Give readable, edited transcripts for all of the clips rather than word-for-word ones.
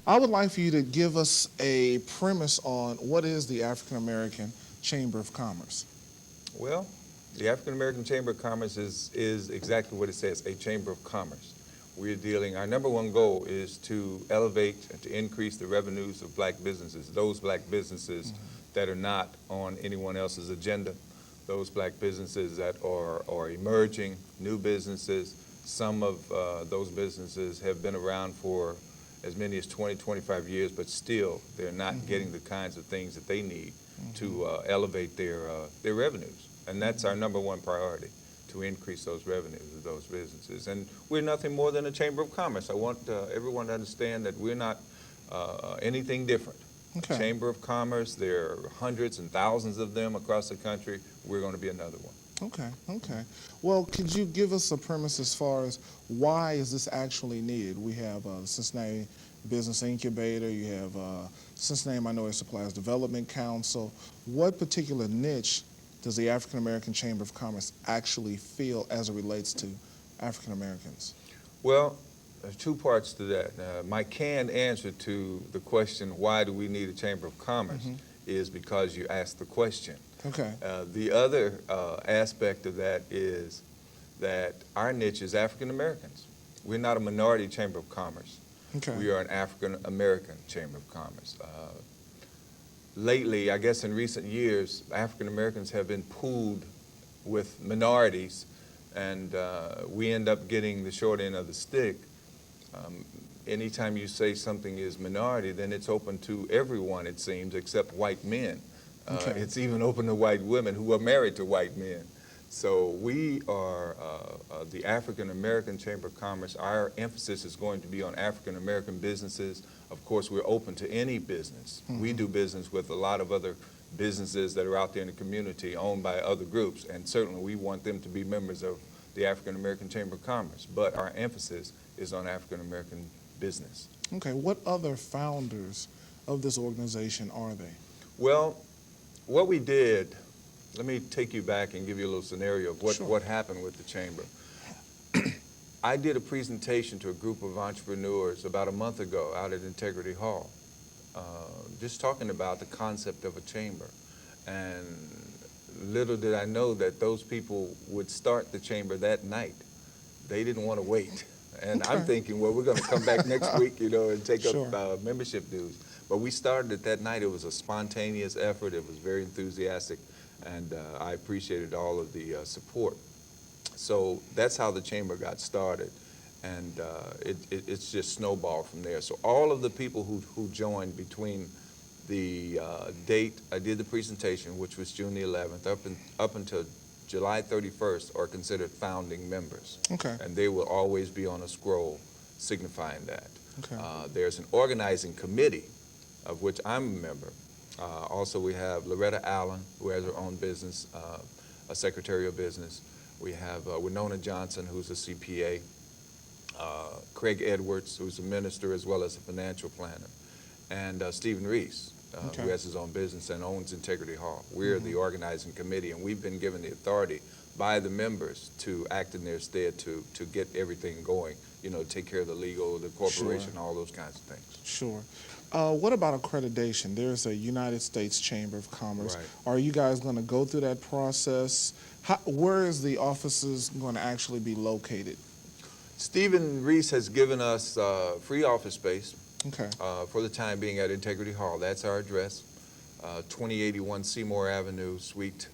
I would like for you to give us a premise on what is the African American Chamber of Commerce. Well, the African American Chamber of Commerce is exactly what it says, a chamber of commerce. Our number one goal is to elevate and to increase the revenues of black businesses, those black businesses that are not on anyone else's agenda, those black businesses that are emerging, new businesses. Some of those businesses have been around for as many as 20, 25 years, but still they're not getting the kinds of things that they need to elevate their revenues. And that's our number one priority, to increase those revenues of those businesses. And we're nothing more than a chamber of commerce. I want everyone to understand that we're not anything different. Okay. Chamber of Commerce, there are hundreds and thousands of them across the country. We're going to be another one. Okay, okay. Well, could you give us a premise as far as why is this actually needed? We have the Cincinnati Business Incubator, you have Cincinnati Minority Suppliers Development Council. What particular niche does the African American Chamber of Commerce actually fill as it relates to African Americans? Well, there's two parts to that. My canned answer to the question, why do we need a Chamber of Commerce, is because you asked the question. Okay. The other aspect of that is that our niche is African Americans. We're not a minority chamber of commerce. Okay. We are an African American chamber of commerce. Lately, I guess in recent years, African Americans have been pooled with minorities, and we end up getting the short end of the stick. Anytime you say something is minority, then it's open to everyone, it seems, except white men. Okay. It's even open to white women who are married to white men. So we are the African American Chamber of Commerce. Our emphasis is going to be on African American businesses. Of course, we're open to any business. We do business with a lot of other businesses that are out there in the community owned by other groups, and certainly we want them to be members of the African American Chamber of Commerce. But our emphasis is on African American business. Okay, what other founders of this organization are they? Well, what we did, let me take you back and give you a little scenario of what happened with the chamber. I did a presentation to a group of entrepreneurs about a month ago out at Integrity Hall, just talking about the concept of a chamber. And little did I know that those people would start the chamber that night. They didn't want to wait. And I'm thinking, well, we're going to come back next week, and take up membership dues. But we started it that night. It was a spontaneous effort. It was very enthusiastic, and I appreciated all of the support. So that's how the chamber got started, and it's just snowballed from there. So all of the people who joined between the date I did the presentation, which was June the 11th, up until July 31st, are considered founding members. Okay. And they will always be on a scroll signifying that. Okay. There's an organizing committee, of which I'm a member. Also, we have Loretta Allen, who has her own business, a secretarial business. We have Winona Johnson, who's a CPA, Craig Edwards, who's a minister as well as a financial planner, and Stephen Reese, who has his own business and owns Integrity Hall. We're the organizing committee, and we've been given the authority by the members to act in their stead to get everything going, take care of the legal, the corporation, all those kinds of things. Sure. What about accreditation? There's a United States Chamber of Commerce. Right. Are you guys going to go through that process? Where is the offices going to actually be located? Stephen Reese has given us free office space for the time being at Integrity Hall. That's our address, 2081 Seymour Avenue, Suite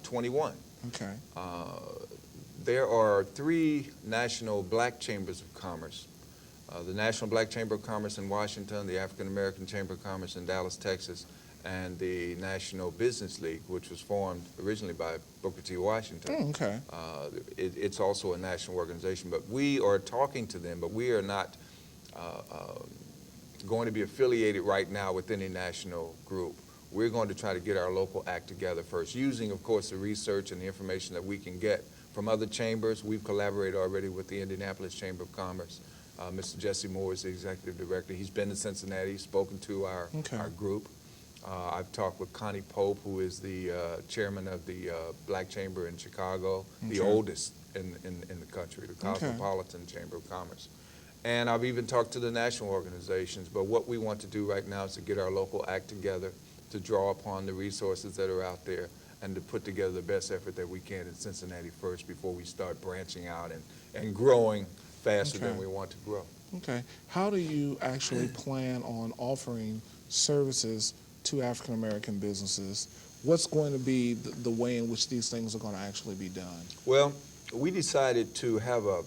21. Okay. There are 3 national black chambers of commerce. The National Black Chamber of Commerce in Washington, the African American Chamber of Commerce in Dallas, Texas, and the National Business League, which was formed originally by Booker T. Washington. Okay. It's also a national organization, but we are talking to them, but we are not going to be affiliated right now with any national group. We're going to try to get our local act together first, using, of course, the research and the information that we can get from other chambers. We've collaborated already with the Indianapolis Chamber of Commerce. Mr. Jesse Moore is the executive director. He's been to Cincinnati, he's spoken to our group. I've talked with Connie Pope, who is the chairman of the Black Chamber in Chicago, the oldest in the country, the Cosmopolitan Chamber of Commerce. And I've even talked to the national organizations, but what we want to do right now is to get our local act together, to draw upon the resources that are out there, and to put together the best effort that we can in Cincinnati first before we start branching out and growing faster than we want to grow. Okay. How do you actually plan on offering services to African American businesses? What's going to be the way in which these things are going to actually be done? Well, we decided to have a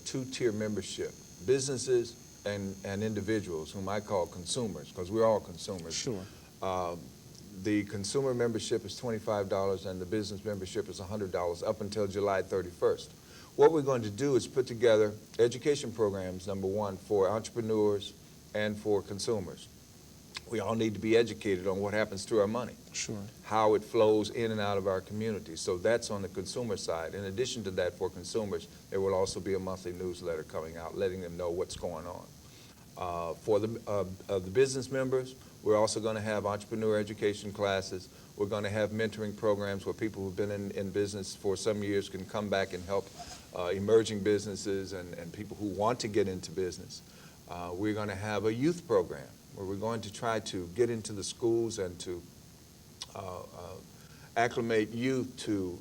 two-tier membership, businesses and individuals, whom I call consumers, because we're all consumers. Sure. The consumer membership is $25 and the business membership is $100 up until July 31st. What we're going to do is put together education programs, number one, for entrepreneurs and for consumers. We all need to be educated on what happens to our money, Sure. how it flows in and out of our community. So that's on the consumer side. In addition to that, for consumers, there will also be a monthly newsletter coming out letting them know what's going on. For the business members, we're also going to have entrepreneur education classes. We're going to have mentoring programs where people who've been in business for some years can come back and help emerging businesses and people who want to get into business. We're going to have a youth program where we're going to try to get into the schools and to acclimate youth to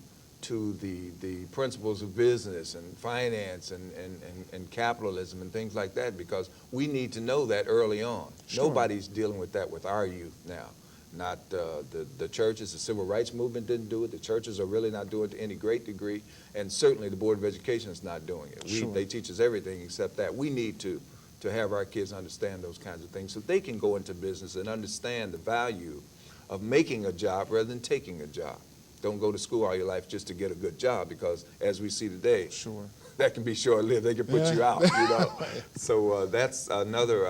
the principles of business and finance and capitalism and things like that, because we need to know that early on. Sure. Nobody's dealing with that with our youth now. Not the churches. The civil rights movement didn't do it. The churches are really not doing it to any great degree, and certainly the Board of Education is not doing it. Sure. They teach us everything except that. We need to have our kids understand those kinds of things so they can go into business and understand the value of making a job rather than taking a job. Don't go to school all your life just to get a good job, because as we see today, Sure. that can be short-lived. They can put you out, you know. So that's another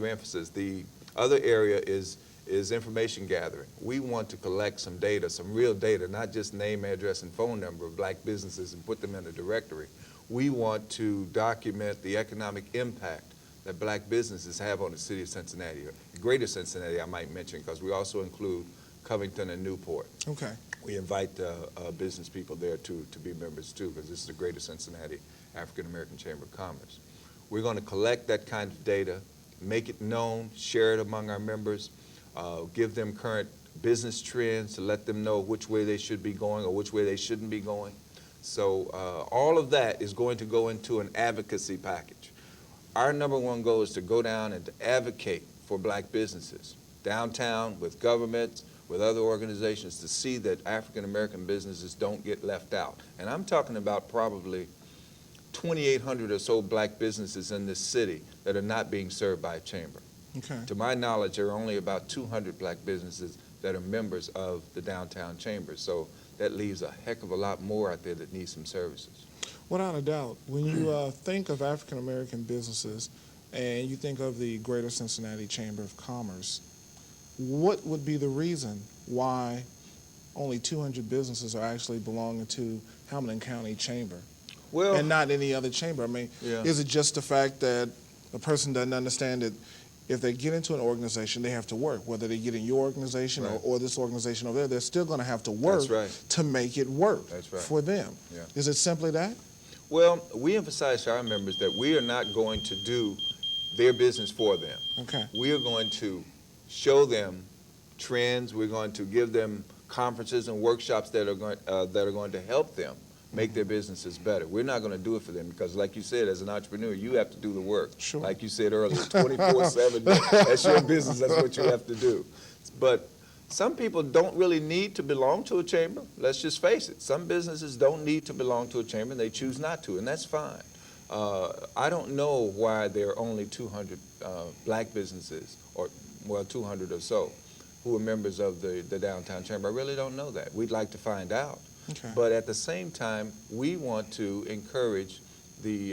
emphasis. The other area is information gathering. We want to collect some data, some real data, not just name, address, and phone number of black businesses and put them in a directory. We want to document the economic impact that black businesses have on the city of Cincinnati, or Greater Cincinnati, I might mention, because we also include Covington and Newport. Okay. We invite business people there to be members too, because this is the Greater Cincinnati African American Chamber of Commerce. We're going to collect that kind of data, make it known, share it among our members, give them current business trends to let them know which way they should be going or which way they shouldn't be going. So all of that is going to go into an advocacy package. Our number one goal is to go down and to advocate for black businesses downtown, with governments, with other organizations, to see that African American businesses don't get left out. And I'm talking about probably 2,800 or so black businesses in this city that are not being served by a chamber. Okay. To my knowledge, there are only about 200 black businesses that are members of the downtown chamber. So that leaves a heck of a lot more out there that need some services. Without a doubt, when you think of African American businesses and you think of the Greater Cincinnati Chamber of Commerce, what would be the reason why only 200 businesses are actually belonging to Hamilton County Chamber Well, and not any other chamber? I mean, yeah. is it just the fact that a person doesn't understand that if they get into an organization, they have to work, whether they get in your organization Right. or this organization over there, they're still going to have to work That's right. to make it work That's right. for them. Yeah. Is it simply that? Well, we emphasize to our members that we are not going to do their business for them. Okay. We are going to show them trends. We're going to give them conferences and workshops that are going to help them make their businesses better. We're not going to do it for them because, like you said, as an entrepreneur, you have to do the work. Sure. Like you said earlier, 24/7, that's your business, that's what you have to do. But some people don't really need to belong to a chamber. Let's just face it. Some businesses don't need to belong to a chamber, and they choose not to, and that's fine. I don't know why there are only 200 black businesses, or, well, 200 or so, who are members of the downtown chamber. I really don't know that. We'd like to find out. Okay. But at the same time, we want to encourage the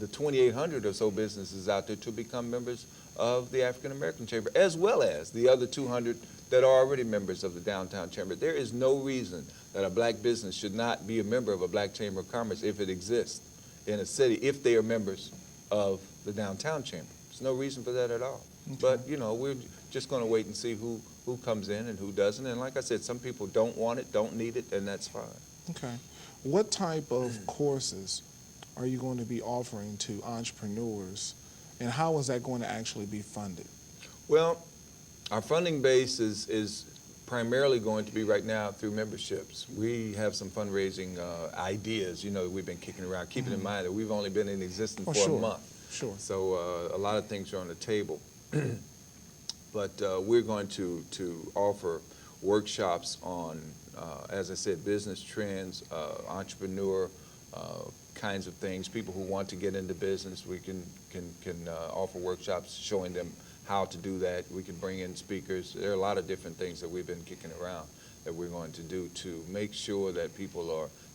2,800 or so businesses out there to become members of the African American Chamber, as well as the other 200 that are already members of the downtown chamber. There is no reason that a black business should not be a member of a black chamber of commerce if it exists in a city, if they are members of the downtown chamber. There's no reason for that at all. Okay. But, you know, we're just going to wait and see who comes in and who doesn't. And like I said, some people don't want it, don't need it, and that's fine. Okay. What type of courses are you going to be offering to entrepreneurs and how is that going to actually be funded? Well, our funding base is primarily going to be right now through memberships. We have some fundraising ideas, that we've been kicking around, keeping in mind that we've only been in existence for sure. a month. Sure. So a lot of things are on the table. But we're going to offer workshops on, as I said, business trends, entrepreneur kinds of things. People who want to get into business, we can offer workshops showing them how to do that. We can bring in speakers. There are a lot of different things that we've been kicking around that we're going to do to make sure that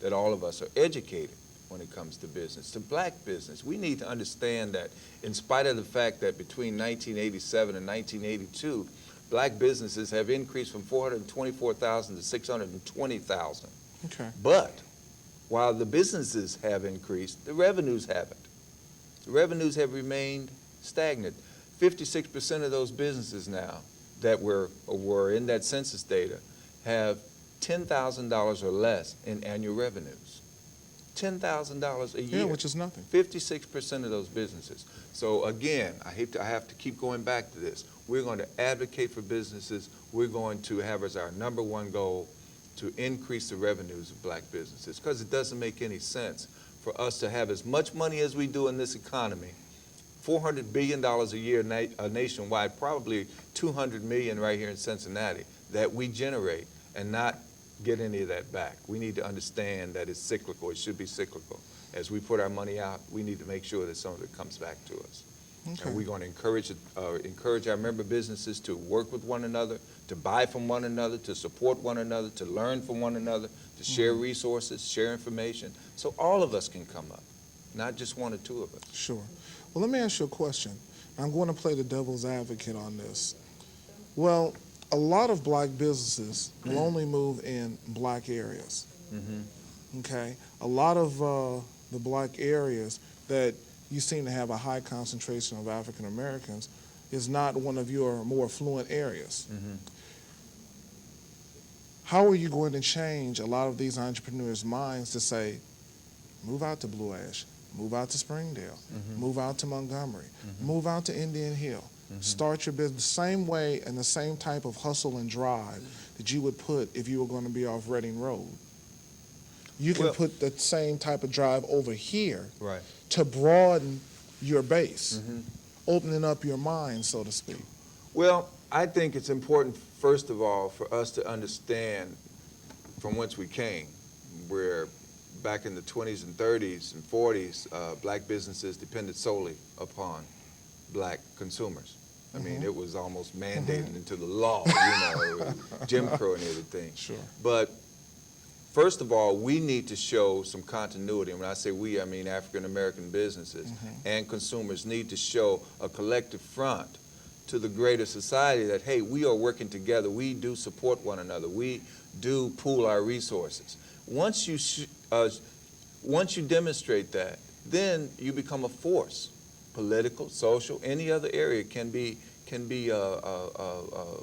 that all of us are educated when it comes to business, to black business. We need to understand that in spite of the fact that between 1987 and 1982, black businesses have increased from 424,000 to 620,000. Okay. But while the businesses have increased, the revenues haven't. The revenues have remained stagnant. 56% of those businesses now that were in that census data have $10,000 or less in annual revenues. $10,000 a year. Yeah, which is nothing. 56% of those businesses. So again, I have to keep going back to this. We're going to advocate for businesses. We're going to have as our number one goal to increase the revenues of black businesses, because it doesn't make any sense for us to have as much money as we do in this economy, $400 billion a year nationwide, probably $200 million right here in Cincinnati, that we generate and not get any of that back. We need to understand that it's cyclical. It should be cyclical. As we put our money out, we need to make sure that some of it comes back to us. Okay. And we're going to encourage our member businesses to work with one another, to buy from one another, to support one another, to learn from one another, to share resources, share information, so all of us can come up, not just one or two of us. Sure. Well, let me ask you a question. I'm going to play the devil's advocate on this. Well, a lot of black businesses will only move in black areas. Okay? A lot of the black areas that you seem to have a high concentration of African Americans is not one of your more affluent areas. How are you going to change a lot of these entrepreneurs' minds to say, move out to Blue Ash, move out to Springdale, move out to Montgomery, move out to Indian Hill, start your business the same way and the same type of hustle and drive that you would put if you were going to be off Reading Road? You can put the same type of drive over here to broaden your base, opening up your mind, so to speak. Well, I think it's important, first of all, for us to understand from whence we came, where back in the 20s and 30s and 40s, black businesses depended solely upon black consumers. I mean, it was almost mandated into the law, Jim Crow and everything. Sure. But first of all, we need to show some continuity. And when I say we, I mean African-American businesses and consumers need to show a collective front to the greater society that, hey, we are working together. We do support one another. We do pool our resources. Once you demonstrate that, then you become a force. Political, social, any other area can be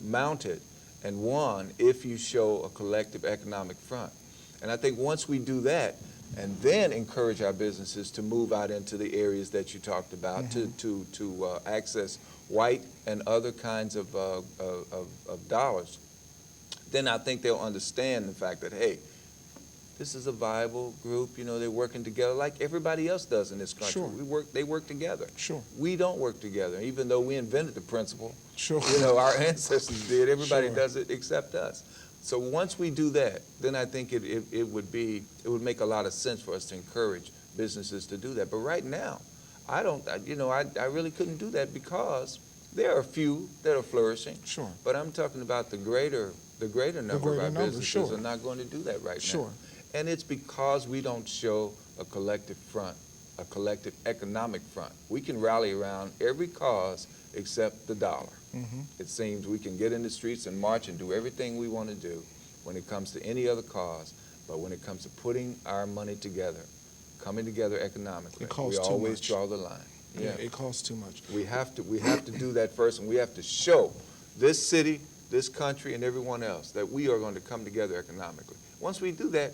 mounted and won if you show a collective economic front. And I think once we do that, and then encourage our businesses to move out into the areas that you talked about, to access white and other kinds of dollars, then I think they'll understand the fact that, hey, this is a viable group. They're working together like everybody else does in this country. Sure. They work together. Sure. We don't work together, even though we invented the principle. Sure. Our ancestors did. Everybody Sure. does it except us. So once we do that, then I think it would make a lot of sense for us to encourage businesses to do that. But right now, I really couldn't do that because there are a few that are flourishing. Sure. But I'm talking about the greater number of our businesses sure. are not going to do that right now. Sure. And it's because we don't show a collective front, a collective economic front. We can rally around every cause except the dollar. It seems we can get in the streets and march and do everything we want to do when it comes to any other cause, but when it comes to putting our money together, coming together economically, we always draw the line. Yeah, it costs too much. We have to do that first, and we have to show this city, this country, and everyone else that we are going to come together economically. Once we do that,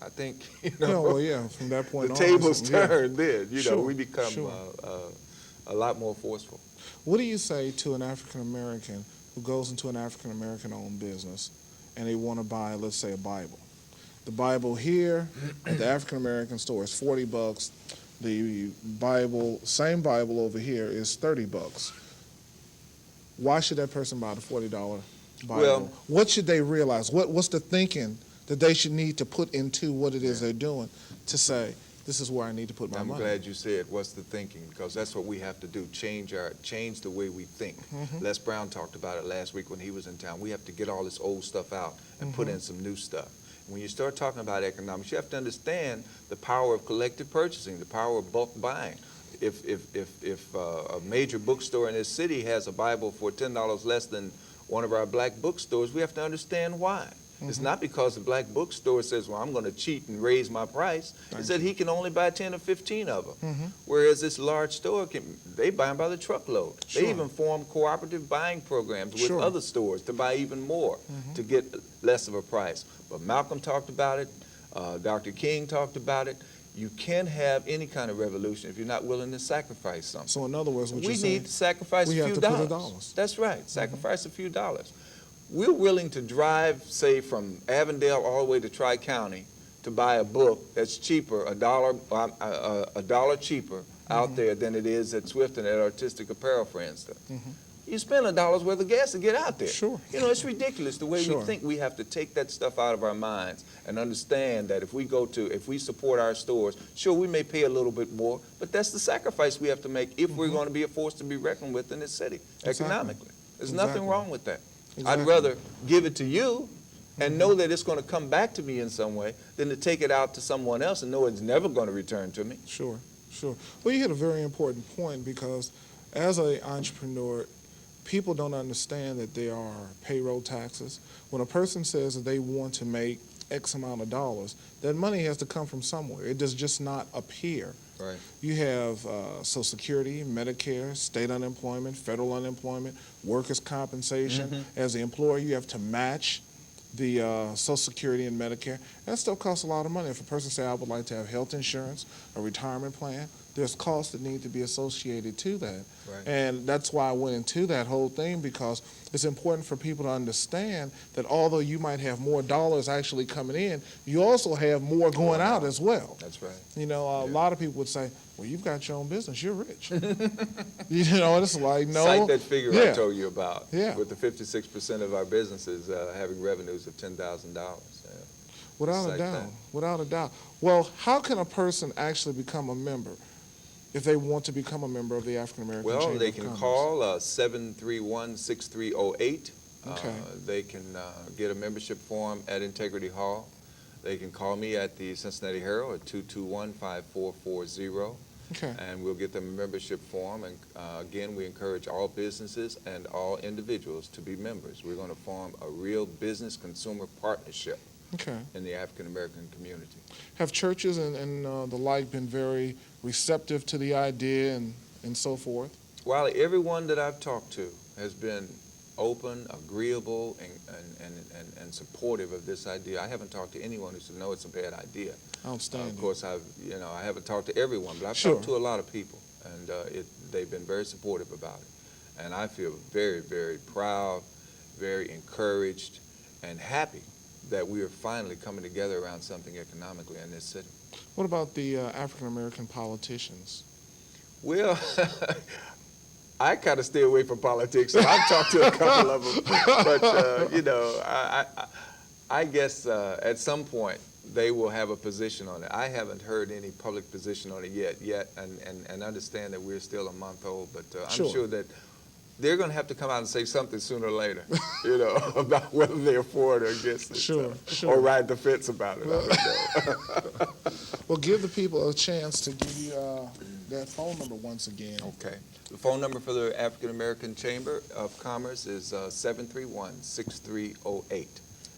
I think, from that point the on, tables turn then. Sure. We become Sure. a lot more forceful. What do you say to an African American who goes into an African American owned business and they want to buy, let's say, a Bible? The Bible here at the African American store is $40. The Bible, same Bible over here, is $30. Why should that person buy the $40 Bible? Well, what should they realize? What's the thinking that they should need to put into what it is they're doing to say, this is where I need to put my I'm money? glad you said what's the thinking, because that's what we have to do, change the way we think. Les Brown talked about it last week when he was in town. We have to get all this old stuff out and put in some new stuff. When you start talking about economics, you have to understand the power of collective purchasing, the power of bulk buying. If a major bookstore in this city has a Bible for $10 less than one of our black bookstores, we have to understand why. It's not because the black bookstore says, well, I'm going to cheat and raise my price. It's that he can only buy 10 or 15 of them. Whereas this large store, they buy them by the truckload. Sure. They even form cooperative buying programs with other stores to buy even more to get less of a price. But Malcolm talked about it. Dr. King talked about it. You can't have any kind of revolution if you're not willing to sacrifice something. So in other words, what you're We saying, need to sacrifice a we few have to put dollars. dollars. That's right. Sacrifice a few dollars. We're willing to drive, say, from Avondale all the way to Tri-County to buy a book that's cheaper, a dollar cheaper out there than it is at Swift and at Artistic Apparel, for instance. You spend $1 worth of gas to get out there. Sure. You know, it's ridiculous the way Sure. we think. We have to take that stuff out of our minds and understand that if we support our stores, sure, we may pay a little bit more, but that's the sacrifice we have to make if we're going to be a force to be reckoned with in this city, economically. There's nothing wrong with that. I'd rather give it to you and know that it's going to come back to me in some way than to take it out to someone else and know it's never going to return to me. Sure, sure. Well, you hit a very important point, because as an entrepreneur, people don't understand that there are payroll taxes. When a person says that they want to make X amount of dollars, that money has to come from somewhere. It does just not appear. Right. You have Social Security, Medicare, state unemployment, federal unemployment, workers' compensation. As the employer, you have to match the Social Security and Medicare. That stuff costs a lot of money. If a person says, I would like to have health insurance, a retirement plan, there's costs that need to be associated to that. Right. And that's why I went into that whole thing, because it's important for people to understand that although you might have more dollars actually coming in, you also have more going out as well. That's right. You know, a lot of people would say, well, you've got your own business, you're rich. You know, it's like, no. Cite that figure I told you about, Yeah. with the 56% of our businesses having revenues of $10,000. Without a Cite doubt, that. without a doubt. Well, how can a person actually become a member if they want to become a member of the African American Chamber Well, they of can Commerce? call 731-6308. Okay. They can get a membership form at Integrity Hall. They can call me at the Cincinnati Herald at 221-5440. Okay. And we'll get them a membership form. And again, we encourage all businesses and all individuals to be members. We're going to form a real business-consumer partnership Okay. in the African American community. Have churches and the like been very receptive to the idea and so forth? Wylie, everyone that I've talked to has been open, agreeable, and supportive of this idea. I haven't talked to anyone who said, no, it's a bad idea. Outstanding. Of course, I haven't talked to everyone, but I've Sure. talked to a lot of people, and they've been very supportive about it. And I feel very, very proud, very encouraged, and happy that we are finally coming together around something economically in this city. What about the African American politicians? Well, I kind of stay away from politics, so I've talked to a couple of them. But, I guess at some point they will have a position on it. I haven't heard any public position on it yet, and understand that we're still a month old. But I'm sure that they're going to have to come out and say something sooner or later, about whether they're for it or against it. Sure. Or ride the fence about it. I don't know. Well, give the people a chance to give you that phone number once again. Okay. The phone number for the African American Chamber of Commerce is 731-6308.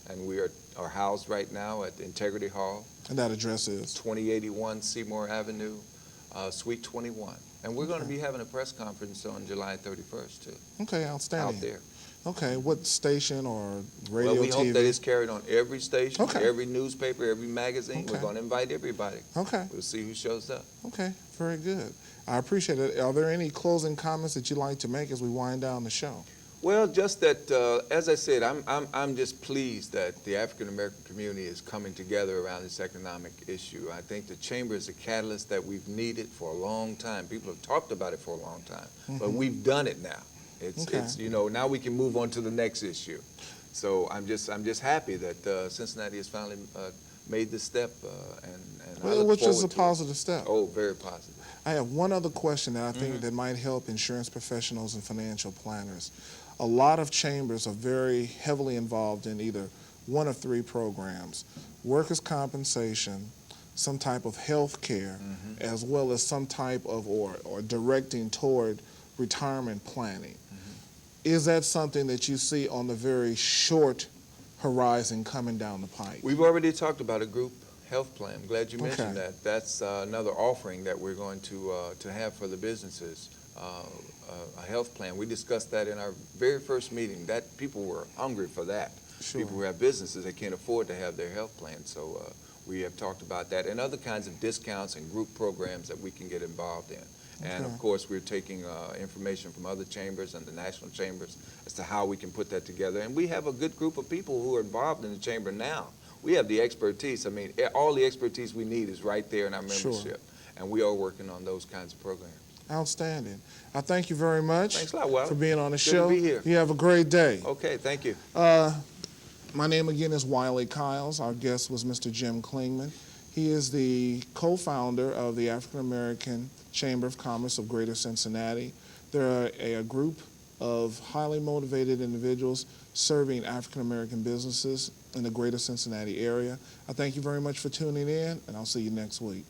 And we are housed right now at the Integrity Hall. And that address is? 2081 Seymour Avenue, Suite 21. And we're going to be having a press conference on July 31st, too. Okay, outstanding. Out there. Okay, what station or radio, Well, we TV? hope that it's carried on every station, Okay. every newspaper, every magazine. Okay. We're going to invite everybody. Okay. We'll see who shows up. Okay, Very good. I appreciate it. Are there any closing comments that you'd like to make as we wind down the show? Well, just that, as I said, I'm just pleased that the African American community is coming together around this economic issue. I think the Chamber is a catalyst that we've needed for a long time. People have talked about it for a long time, but we've done it now. It's now we can move on to the next issue. So I'm just happy that Cincinnati has finally made this step, and I look which is a forward to it. positive step. Oh, very positive. I have one other question that I think that might help insurance professionals and financial planners. A lot of chambers are very heavily involved in either one of three programs: workers' compensation, some type of health care, as well as some type of or directing toward retirement planning. Is that something that you see on the very short horizon coming down the pike? We've already talked about a group health plan. I'm glad you mentioned that. That's another offering that we're going to have for the businesses, a health plan. We discussed that in our very first meeting. That people were hungry for that. Sure. People who have businesses, they can't afford to have their health plan. So we have talked about that and other kinds of discounts and group programs that we can get involved in. And of course, we're taking information from other chambers and the national chambers as to how we can put that together. And we have a good group of people who are involved in the chamber now. We have the expertise. I mean, all the expertise we need is right there in our membership. Sure. And we are working on those kinds of programs. Outstanding. I thank you very much. Thanks a lot, Wylie. For being on the Good show. to be here. You have a great day. Okay, thank you. My name again is Wylie Kyles. Our guest was Mr. Jim Clingman. He is the co-founder of the African American Chamber of Commerce of Greater Cincinnati. They're a group of highly motivated individuals serving African American businesses in the Greater Cincinnati area. I thank you very much for tuning in, and I'll see you next week.